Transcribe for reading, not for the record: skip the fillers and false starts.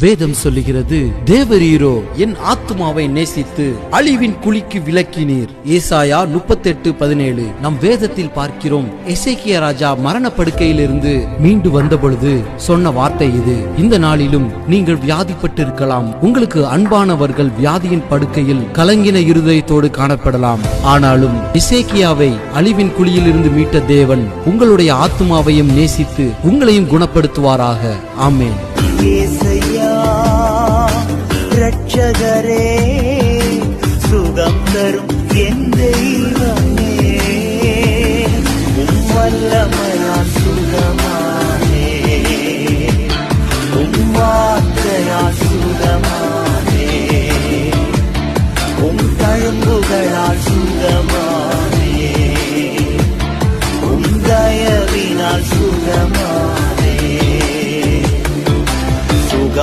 வேதம் சொல்லுகிறது, தேவரீரோ என் ஆத்துமாவை நேசித்து அழிவின் குழிக்கு விலக்கினீர். ஏசாயா 38:17. நம் வேதத்தில் பார்க்கிறோம், எசேக்கியா ராஜா மரண படுக்கையிலிருந்து மீண்டு வந்த பொழுது சொன்ன வார்த்தை இது. இந்த நாளிலும் நீங்கள் வியாதிப்பட்டு இருக்கலாம். உங்களுக்கு அன்பானவர்கள் வியாதியின் படுக்கையில் கலங்கின இருதயத்தோடு காணப்படலாம். ஆனாலும் எசேக்கியாவை அழிவின் குழியில் இருந்து மீட்ட தேவன் உங்களுடைய ஆத்துமாவையும் நேசித்து உங்களையும் குணப்படுத்துவாராக. ஆமென். ரட்சகரே, சுகம் தரும் என்